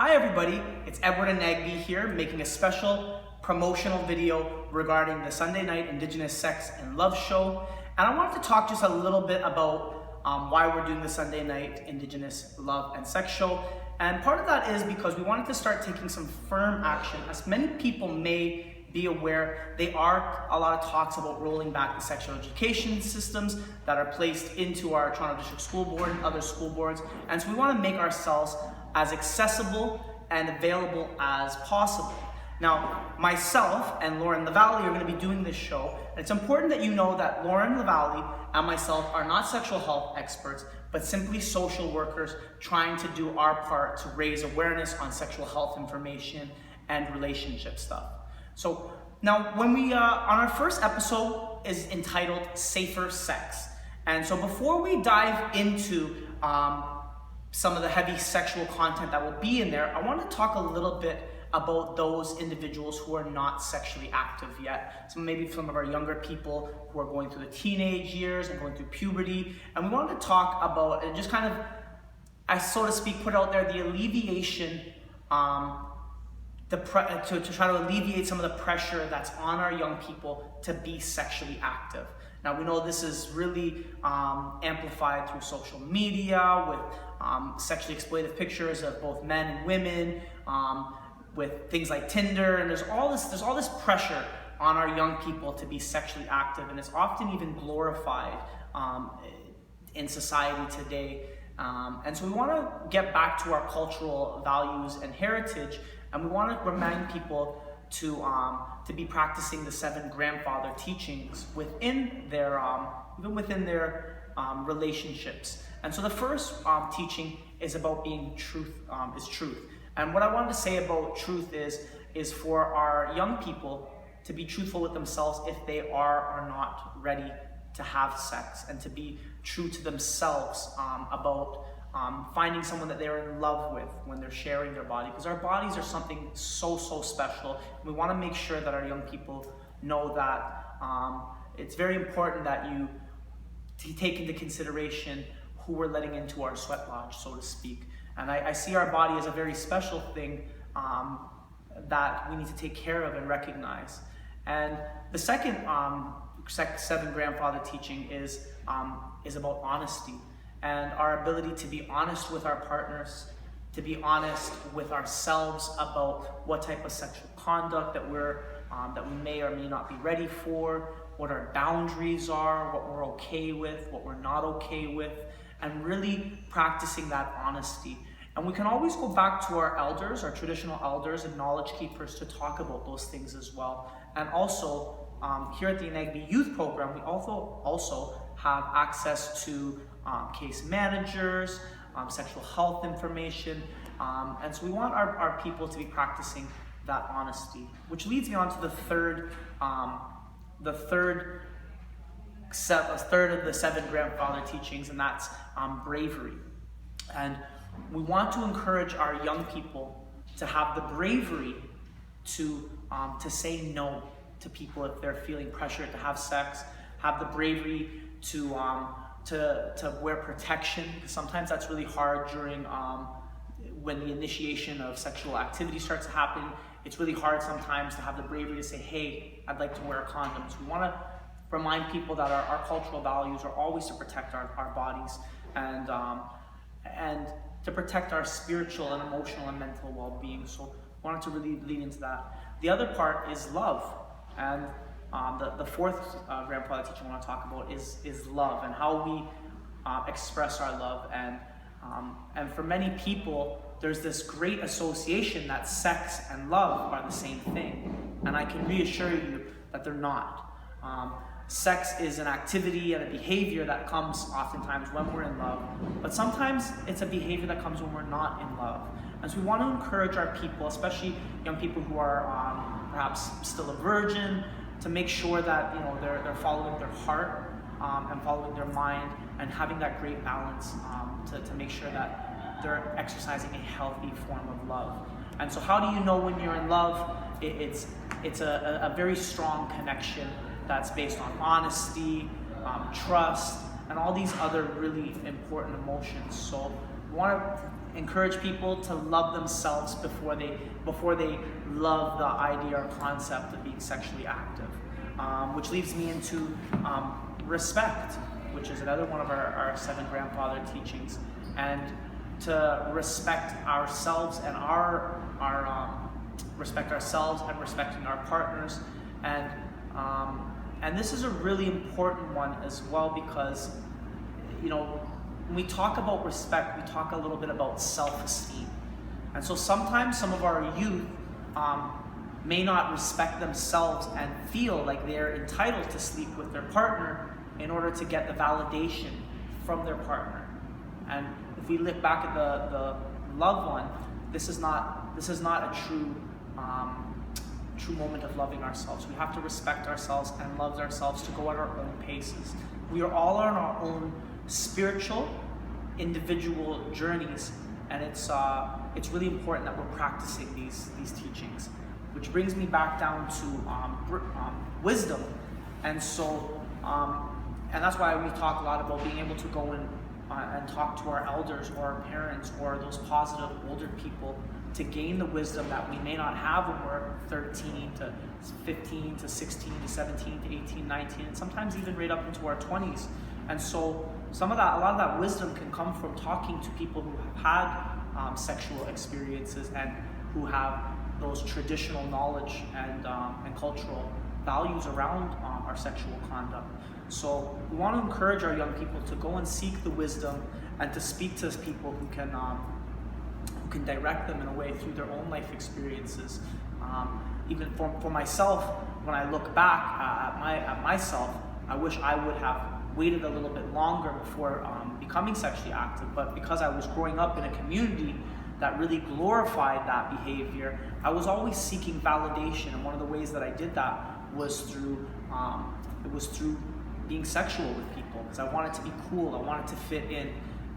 Hi everybody, it's Edward and Nagby here making a special promotional video regarding the Sunday night Indigenous Sex and Love show. And I wanted to talk just a little bit about why we're doing the Sunday night Indigenous Love and Sex show. And part of that is because we wanted to start taking some firm action. As many people may be aware, there are a lot of talks about rolling back the sexual education systems that are placed into our Toronto District School Board and other school boards. And so we want to make ourselves as accessible and available as possible. Now, myself and Lauren LaValle are going to be doing this show. And it's important that you know that Lauren LaValle and myself are not sexual health experts, but simply social workers trying to do our part to raise awareness on sexual health information and relationship stuff. So now when we, on our first episode is entitled Safer Sex. And so before we dive into some of the heavy sexual content that will be in there, I want to talk a little bit about those individuals who are not sexually active yet. So maybe some of our younger people who are going through the teenage years and going through puberty. And we wanted to talk about, and just kind of, I so to speak, put out there the alleviation, to try to alleviate some of the pressure that's on our young people to be sexually active. Now we know this is really amplified through social media with sexually exploitative pictures of both men and women, with things like Tinder, and there's all this pressure on our young people to be sexually active, and it's often even glorified in society today. And so we want to get back to our cultural values and heritage, and we want to remind people to be practicing the 7 grandfather teachings within their even within their relationships. And so the first teaching is about being truth. And what I wanted to say about truth is for our young people to be truthful with themselves if they are or not ready to have sex, and to be true to themselves about finding someone that they're in love with when they're sharing their body, because our bodies are something so special. We want to make sure that our young people know that it's very important that you take into consideration who we're letting into our sweat lodge, so to speak. And I see our body as a very special thing that we need to take care of and recognize. And the second 7 grandfather teaching is about honesty, and our ability to be honest with our partners, to be honest with ourselves about what type of sexual conduct that we may or may not be ready for, what our boundaries are, what we're okay with, what we're not okay with, and really practicing that honesty. And we can always go back to our elders, our traditional elders and knowledge keepers, to talk about those things as well. And also, here at the Nagby Youth Program, we also have access to case managers, sexual health information, and so we want our people to be practicing that honesty, which leads me on to the third of the 7 grandfather teachings, and that's bravery. And we want to encourage our young people to have the bravery to say no to people if they're feeling pressured to have sex, have the bravery to wear protection, because sometimes that's really hard during when the initiation of sexual activity starts to happen. It's really hard sometimes to have the bravery to say, hey, I'd like to wear a condom. So we want to remind people that our cultural values are always to protect our bodies and to protect our spiritual and emotional and mental well-being. So we wanted to really lean into that. The other part is love. And the fourth grandfather teaching I want to talk about is love, and how we express our love. And for many people, there's this great association that sex and love are the same thing. And I can reassure you that they're not. Sex is an activity and a behavior that comes oftentimes when we're in love, but sometimes it's a behavior that comes when we're not in love. And so we want to encourage our people, especially young people who are perhaps still a virgin, to make sure that they're following their heart and following their mind, and having that great balance to make sure that they're exercising a healthy form of love. And so how do you know when you're in love? It's a very strong connection that's based on honesty, trust, and all these other really important emotions. So we want to encourage people to love themselves before they love the idea or concept of being sexually active, which leads me into respect, which is another one of our 7 grandfather teachings, and to respect ourselves and respect ourselves and respecting our partners, and this is a really important one as well, because when we talk about respect, we talk a little bit about self-esteem. And so sometimes some of our youth may not respect themselves and feel like they're entitled to sleep with their partner in order to get the validation from their partner. And if we look back at the loved one, this is not a true moment of loving ourselves. We have to respect ourselves and love ourselves to go at our own paces. We are all on our own spiritual, individual journeys, and it's really important that we're practicing these teachings. Which brings me back down to wisdom, and so and that's why we talk a lot about being able to go and talk to our elders or our parents or those positive older people to gain the wisdom that we may not have when we're 13 to 15 to 16 to 17 to 18, 19, and sometimes even right up into our 20s. And so a lot of that wisdom can come from talking to people who have had sexual experiences and who have those traditional knowledge and cultural values around our sexual conduct. So we want to encourage our young people to go and seek the wisdom and to speak to people who can direct them in a way through their own life experiences. Even for myself, when I look back at myself, I wish I would have waited a little bit longer before becoming sexually active, but because I was growing up in a community that really glorified that behavior, I was always seeking validation, and one of the ways that I did that was through being sexual with people, because I wanted to be cool, I wanted to fit in.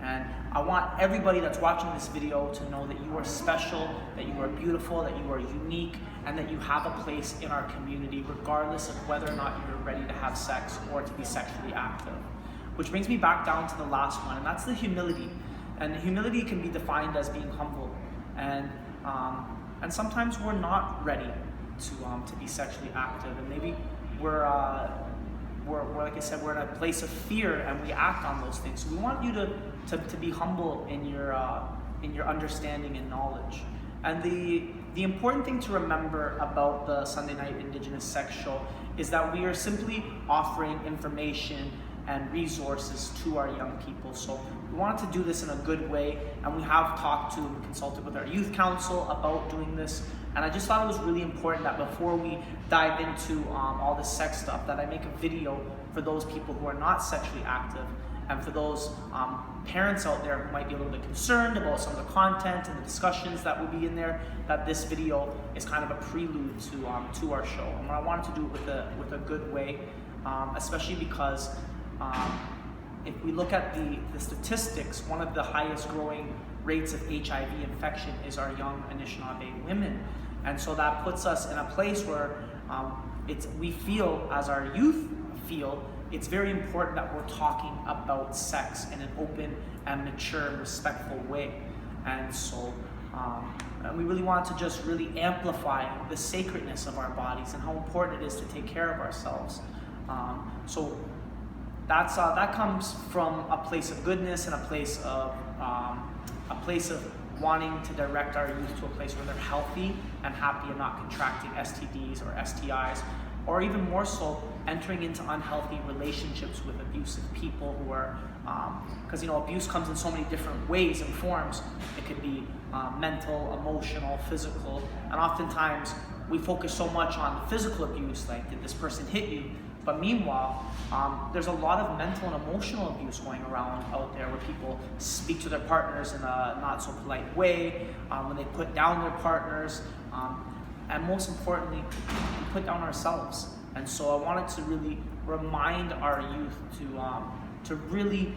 And I want everybody that's watching this video to know that you are special, that you are beautiful, that you are unique, and that you have a place in our community, regardless of whether or not you're ready to have sex or to be sexually active. Which brings me back down to the last one, and that's the humility. And humility can be defined as being humble. And sometimes we're not ready to be sexually active, and maybe we're like I said, we're in a place of fear and we act on those things. So we want you to be humble in your understanding and knowledge. And the important thing to remember about the Sunday Night Indigenous Sex Show is that we are simply offering information and resources to our young people. So we wanted to do this in a good way, and we have consulted with our youth council about doing this. And I just thought it was really important that before we dive into all this sex stuff, that I make a video for those people who are not sexually active, and for those parents out there who might be a little bit concerned about some of the content and the discussions that will be in there, that this video is kind of a prelude to our show. And I wanted to do it with a good way, especially because if we look at the statistics, one of the highest growing rates of HIV infection is our young Anishinaabe women. And so that puts us in a place where we feel, as our youth feel, it's very important that we're talking about sex in an open and mature and respectful way. And so and we really want to just really amplify the sacredness of our bodies and how important it is to take care of ourselves. So that comes from a place of goodness and a place of wanting to direct our youth to a place where they're healthy and happy and not contracting STDs or STIs, or even more so, entering into unhealthy relationships with abusive people who are, because abuse comes in so many different ways and forms. It could be mental, emotional, physical, and oftentimes we focus so much on physical abuse, like did this person hit you? But meanwhile, there's a lot of mental and emotional abuse going around out there, where people speak to their partners in a not so polite way, when they put down their partners, and most importantly, we put down ourselves. And so I wanted to really remind our youth to really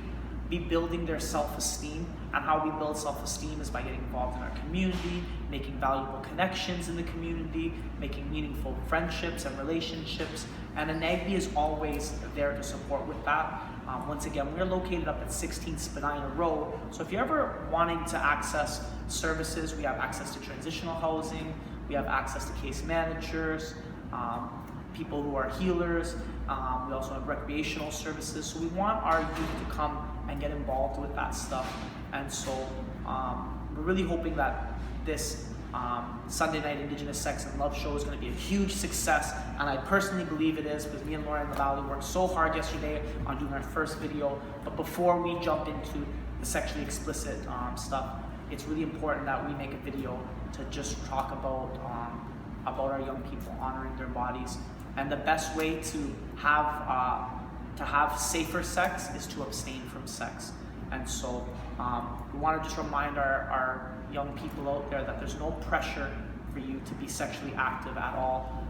be building their self-esteem. And how we build self-esteem is by getting involved in our community, making valuable connections in the community, making meaningful friendships and relationships. And Anagbi is always there to support with that. Once again, we're located up at 16 Spadina Road. So if you're ever wanting to access services, we have access to transitional housing, we have access to case managers, people who are healers, we also have recreational services. So we want our youth to come and get involved with that stuff. And so we're really hoping that this Sunday night Indigenous Sex and Love show is going to be a huge success, and I personally believe it is, because me and Lauren Lavalley worked so hard yesterday on doing our first video. But before we jump into the sexually explicit stuff, it's really important that we make a video to just talk about our young people honoring their bodies. And the best way to have safer sex is to abstain from sex. And so we want to just remind our young people out there that there's no pressure for you to be sexually active at all,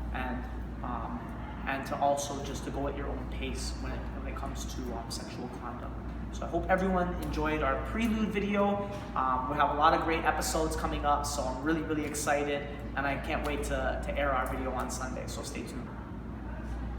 and to also just to go at your own pace when it comes to sexual conduct. So I hope everyone enjoyed our Prelude video. We have a lot of great episodes coming up, so I'm really, really excited, and I can't wait to air our video on Sunday, so stay tuned.